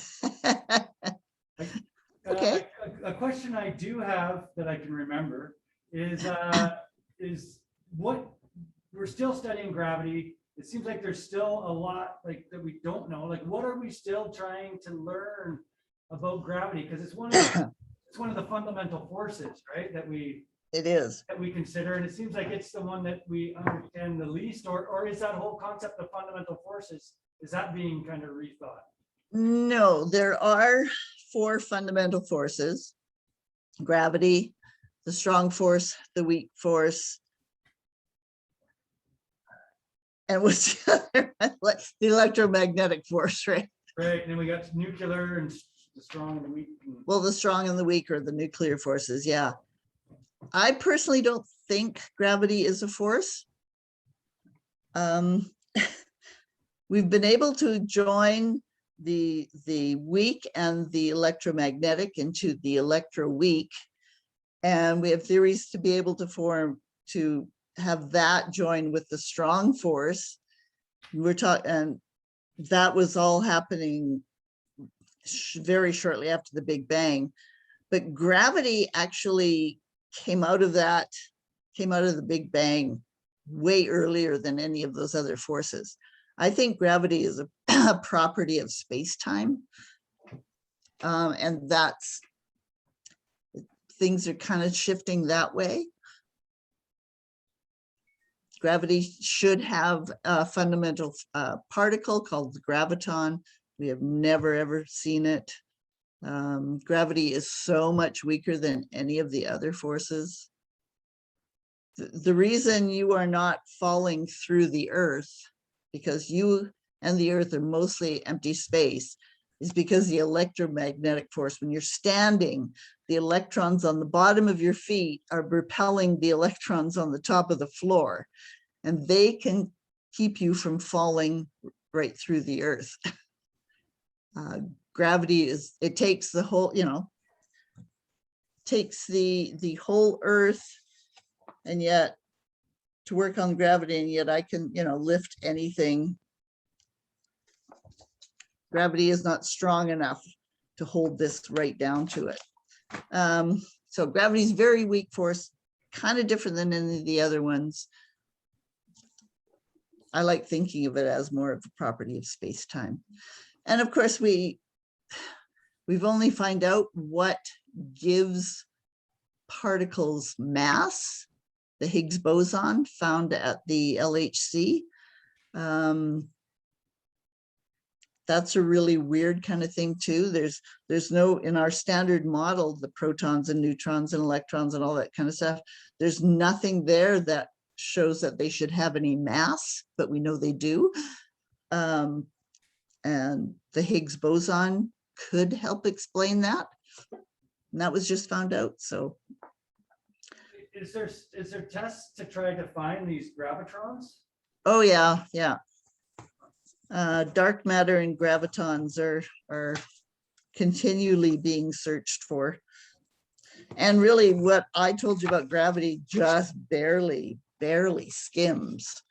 Okay. A question I do have that I can remember is what we're still studying gravity. It seems like there's still a lot that we don't know. Like, what are we still trying to learn about gravity? Because it's one of the fundamental forces, right? It is. That we consider, and it seems like it's the one that we understand the least. Or is that whole concept of fundamental forces, is that being kind of rethought? No, there are 4 fundamental forces: gravity, the strong force, the weak force, and what's the other? The electromagnetic force, right? Right, and then we got nuclear and the strong and the weak. Well, the strong and the weak are the nuclear forces, yeah. I personally don't think gravity is a force. We've been able to join the weak and the electromagnetic into the electroweak, and we have theories to be able to have that join with the strong force. And that was all happening very shortly after the Big Bang, but gravity actually came out of the Big Bang way earlier than any of those other forces. I think gravity is a property of space-time, and things are kind of shifting that way. Gravity should have a fundamental particle called the graviton. We have never, ever seen it. Gravity is so much weaker than any of the other forces. The reason you are not falling through the Earth, because you and the Earth are mostly empty space, is because the electromagnetic force, when you're standing, the electrons on the bottom of your feet are repelling the electrons on the top of the floor, and they can keep you from falling right through the Earth. gravity is, it takes the whole, takes the whole Earth, and yet to work on gravity, and yet I can, lift anything. Gravity is not strong enough to hold this right down to it. So gravity is very weak force, kind of different than any of the other ones. I like thinking of it as more of a property of space-time. And of course, we've only found out what gives particles mass, the Higgs boson found at the LHC. That's a really weird kind of thing too. There's no, in our standard model, the protons and neutrons and electrons and all that kind of stuff, there's nothing there that shows that they should have any mass, but we know they do. And the Higgs boson could help explain that. And that was just found out, so. Is there tests to try to find these gravitrons? Oh yeah, yeah. Dark matter and gravitons are continually being searched for. And really what I told you about gravity just barely skims.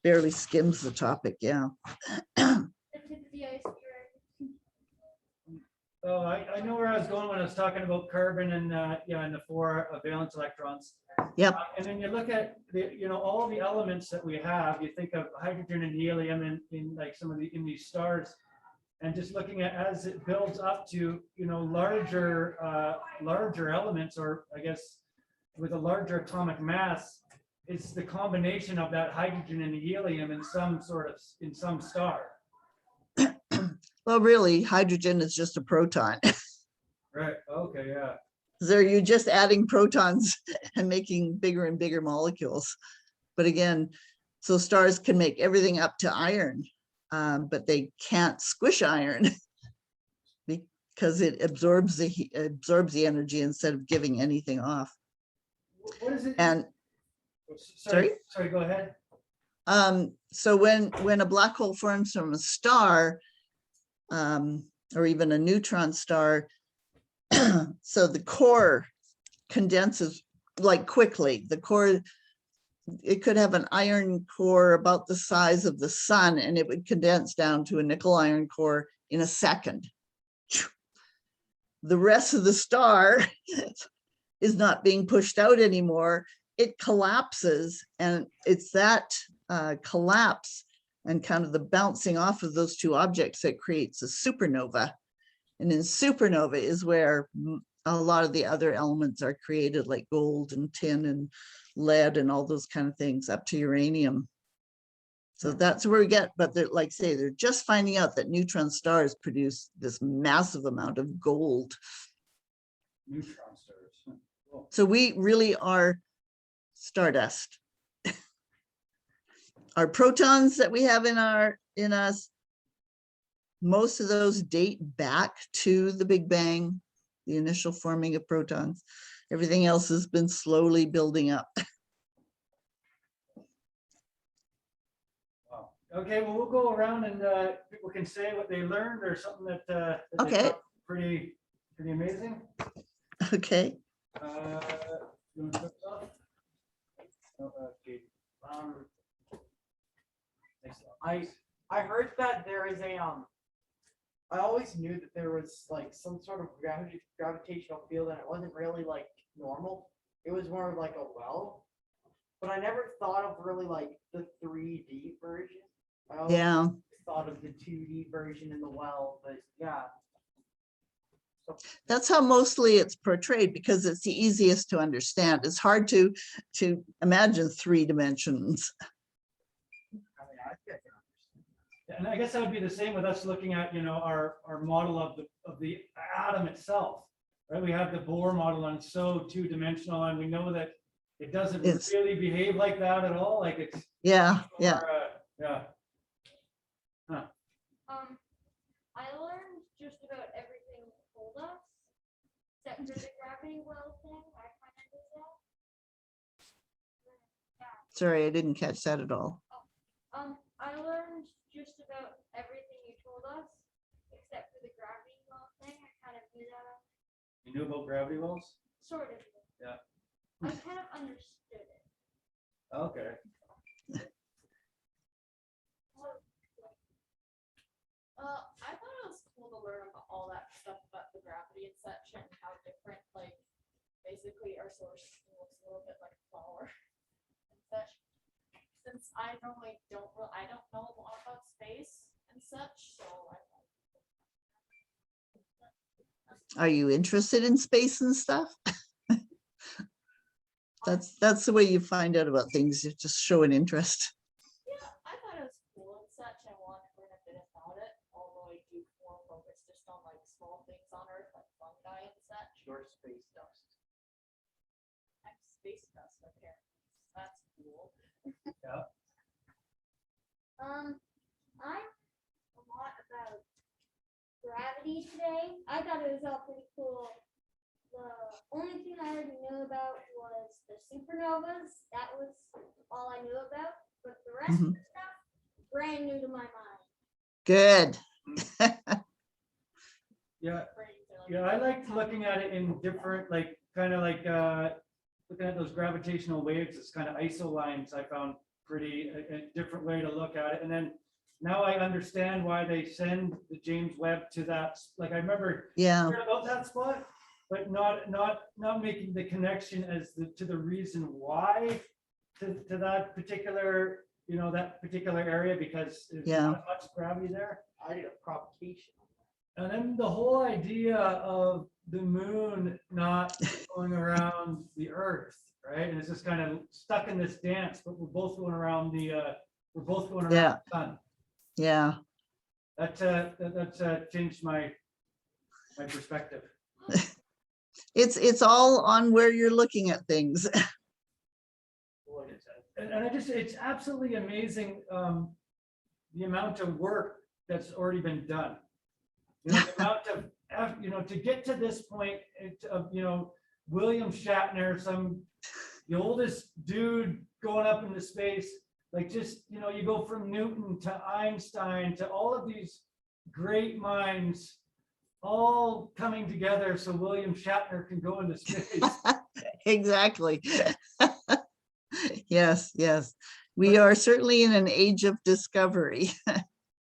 Barely skims the topic, yeah. The tip of the iceberg. Oh, I know where I was going when I was talking about carbon and and the 4 valence electrons. Yep. And then you look at the all the elements that we have. You think of hydrogen and helium in like some of the in these stars, and just looking at as it builds up to larger elements, or I guess with a larger atomic mass, it's the combination of that hydrogen and the helium in some star. Well, really, hydrogen is just a proton. Right. Okay. Yeah. So you're just adding protons and making bigger and bigger molecules. But again, so stars can make everything up to iron, but they can't squish iron because it absorbs the energy instead of giving anything off. What is it? And Sorry, go ahead. so when a black hole forms from a star, or even a neutron star, so the core condenses like quickly. The core, it could have an iron core about the size of the sun, and it would condense down to a nickel iron core in a second. The rest of the star is not being pushed out anymore. It collapses, and it's that collapse and kind of the bouncing off of those two objects that creates a supernova. And in supernova is where a lot of the other elements are created, like gold and tin and lead and all those kind of things, up to uranium. So that's where we get, but they're, like say, they're just finding out that neutron stars produce this massive amount of gold. Neutron stars. Cool. So we really are stardust. Our protons that we have in us, most of those date back to the Big Bang, the initial forming of protons. Everything else has been slowly building up. Wow. Okay, well, we'll go around and people can say what they learned or something that they Okay. thought pretty amazing. Okay. You want to start us off? Oh, okay. Thanks a lot. I heard that there is a I always knew that there was like some sort of gravitational field, and it wasn't really like normal. It was more like a well. But I never thought of really like the 3D version. I always Yeah. thought of the 2D version in the well, but yeah. So, That's how mostly it's portrayed, because it's the easiest to understand. It's hard to imagine 3 dimensions. I mean, I think I can understand. And I guess that would be the same with us looking at, our model of the atom itself, right? We have the Bohr model, and it's so 2-dimensional, and we know that it doesn't It's- really behave like that at all. Like it's Yeah, yeah. yeah. I learned just about everything you told us, except for the gravity well thing. I kind of did that. Sorry, I didn't catch that at all. I learned just just about everything you told us, except for the gravity well thing. I kind of knew that. You knew about gravity wells? Sort of. Yeah. I kind of understood it. Okay. I thought it was cool to learn about all that stuff about the gravity and such, and how different, like, basically our solar system looks a little bit like a flower and such. Since I don't know a lot about space and such, so I thought. Are you interested in space and stuff? That's the way you find out about things. You just show an interest. Yeah, I thought it was cool and such. I wanted to learn a bit about it, although I do more focus just on like small things on Earth, like fungi and such. Your space dust. I'm space dust, apparently. That's cool. Yeah. I a lot about gravity today. I thought it was all pretty cool. The only thing I already knew about was the supernovas. That was all I knew about. But the rest of the stuff, brand new to my mind. Good. Yeah. Brains are like- Yeah, I liked looking at it in different, like, kind of like, looking at those gravitational waves, it's kind of isolines. I found pretty, a different way to look at it. And then now I understand why they send the James Webb to that, like, I remember Yeah. hearing about that spot, but not making the connection as to the reason why to that particular, that particular area, because there's Yeah. not much gravity there. I did a provocation. And then the whole idea of the moon not going around the Earth, right? And it's just kind of stuck in this dance, but we're both going around the Yeah. sun. Yeah. That's changed my perspective. It's all on where you're looking at things. And it's absolutely amazing, the amount of work that's already been done. The amount of, to get to this point of, William Shatner, the oldest dude going up into space, like just, you go from Newton to Einstein to all of these great minds all coming together so William Shatner can go into space. Exactly. Yes, yes. We are certainly in an age of discovery.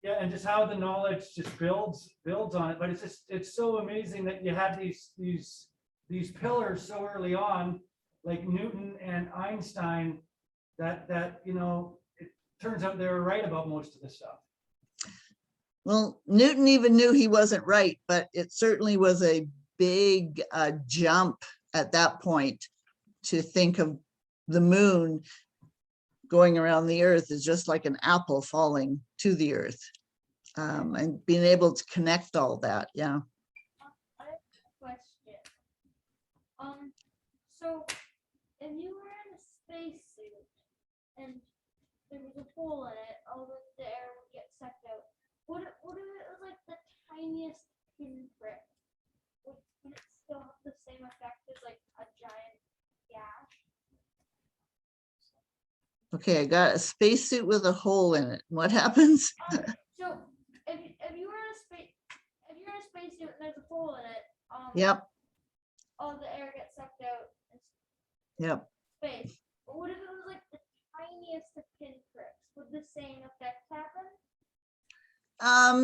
Yeah, and just how the knowledge just builds on it. But it's so amazing that you had these pillars so early on, like Newton and Einstein, that it turns out they were right about most of the stuff. Well, Newton even knew he wasn't right, but it certainly was a big jump at that point to think of the moon going around the Earth is just like an apple falling to the Earth, and being able to connect all that. Yeah. I have a question. So if you were in a spacesuit and there was a hole in it, all the air would get sucked out. What if it was like the tiniest pinprick? Would it still have the same effect as like a giant gash? Okay, I got a spacesuit with a hole in it. What happens? So if you were in a spacesuit and there's a hole in it, Yep, all the air gets sucked out in yep. space. But what if it was like the tiniest of pinpricks? Would the same effect happen?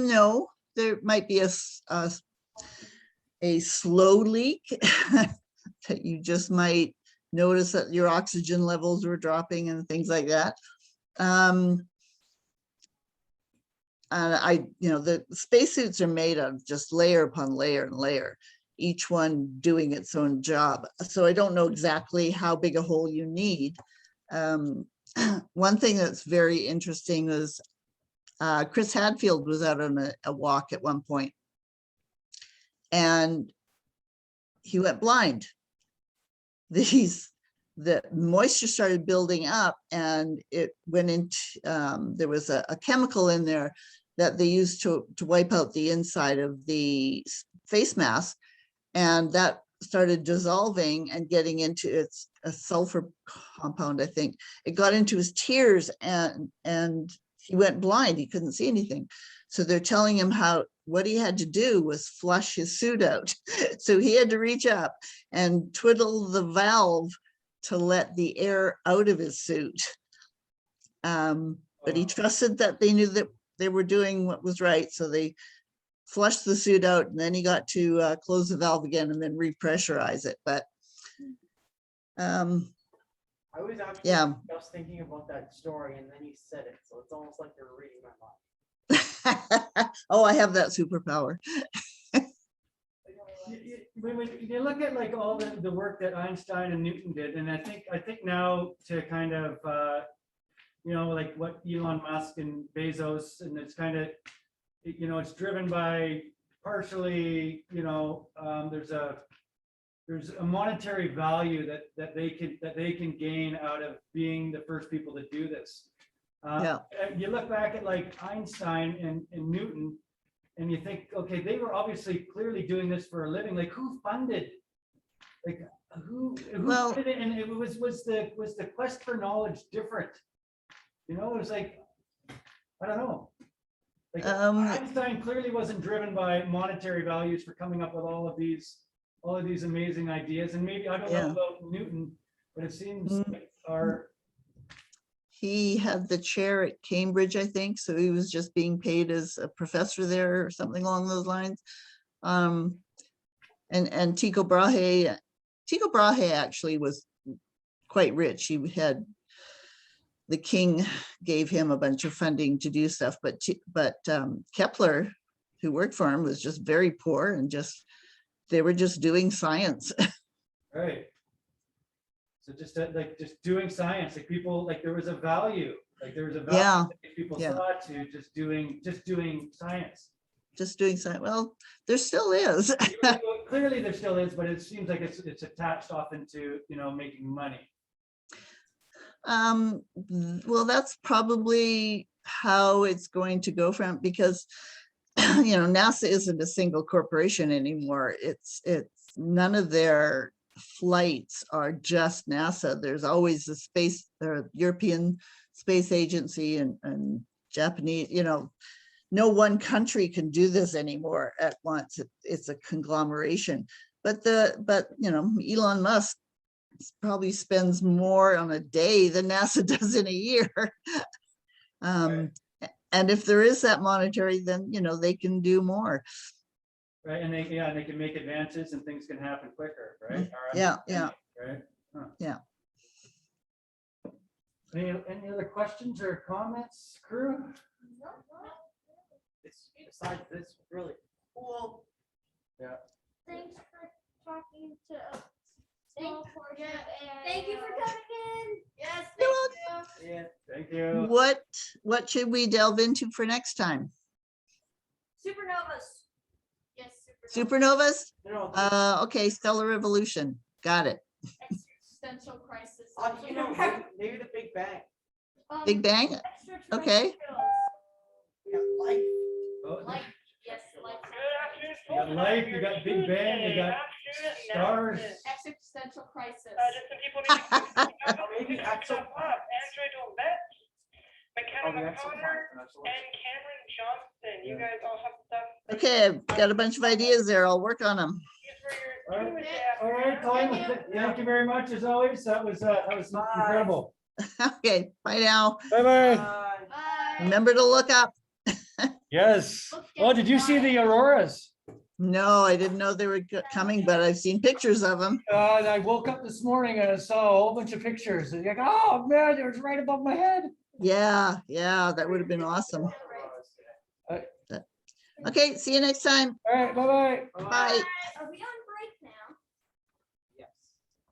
No, there might be a slow leak that you just might notice that your oxygen levels were dropping and things like that. And the spacesuits are made of just layer upon layer and layer, each one doing its own job. So I don't know exactly how big a hole you need. One thing that's very interesting was Chris Hadfield was out on a walk at one point, and he went blind. The moisture started building up, and it went into, there was a chemical in there that they used to wipe out the inside of the face mask, and that started dissolving and getting into a sulfur compound, I think. It got into his tears, and he went blind. He couldn't see anything. So they're telling him what he had to do was flush his suit out. So he had to reach up and twiddle the valve to let the air out of his suit. But he trusted that they knew that they were doing what was right. So they flushed the suit out, and then he got to close the valve again and then repressurize it. But I was actually yeah. just thinking about that story, and then you said it, so it's almost like you're reading my mind. Oh, I have that superpower. When you look at like all the work that Einstein and Newton did, and I think now to kind of you know, like what Elon Musk and Bezos, and it's kind of, you know, it's driven by partially, you know, there's a monetary value that they can gain out of being the first people to do this. Yeah. You look back at like Einstein and Newton, and you think, okay, they were obviously clearly doing this for a living. Like, who funded? Like, who Well, funded it? And it was the quest for knowledge different? You know, it was like, I don't know. Like Einstein clearly wasn't driven by monetary values for coming up with all of these amazing ideas. And maybe I don't know about Newton, but it seems like he had the chair at Cambridge, I think, so he was just being paid as a professor there or something along those lines. And Tycho Brahe actually was quite rich. He had, the king gave him a bunch of funding to do stuff, but Kepler, who worked for him, was just very poor, and they were just doing science. Right. So just doing science, like people, like there was a value, that people saw to just doing science. Just doing science. Well, there still is. Clearly there still is, but it seems like it's attached often to, you know, making money. Well, that's probably how it's going to go from, because you know, NASA isn't a single corporation anymore. It's none of their flights are just NASA. There's always the space, or European Space Agency and Japanese, you know, no one country can do this anymore at once. It's a conglomeration. But you know, Elon Musk probably spends more on a day than NASA does in a year. Right. And if there is that monetary, then, you know, they can do more. Right, and they can make advances and things can happen quicker, right? Yeah. Right. Huh. Yeah. Any other questions or comments, crew? Besides this, really cool. Yeah. Thanks for talking to us. Thank you for coming in. Yes, You're thank you. Yeah. Thank you. What should we delve into for next time? Supernovas. Yes, Supernovas? No, Okay, stellar evolution. Got it. Existential crisis. you know, maybe the Big Bang. Big Bang? Okay. Yeah, life. Oh, Life, yes, life. you got life, you got Big Bang, you got stars. Existential crisis. Just some people need to Maybe stuff up. Andrew Dovette, McKenna the exoplanets, McConnor, that's what- and Cameron Johnson. You guys all have stuff. Okay, I've got a bunch of ideas there. I'll work on them. These were your All two right. this All right, afternoon. Colleen, thank you very much as always. That was incredible. Okay, bye now. Bye-bye. Bye. Bye. Remember to look up. Yes. Oh, did you see the auroras? No, I didn't know they were coming, but I've seen pictures of them. I woke up this morning and I saw a whole bunch of pictures. And you're like, oh man, it was right above my head. Yeah, that would have been awesome. Okay, see you next time. All right, bye-bye. Bye. Bye.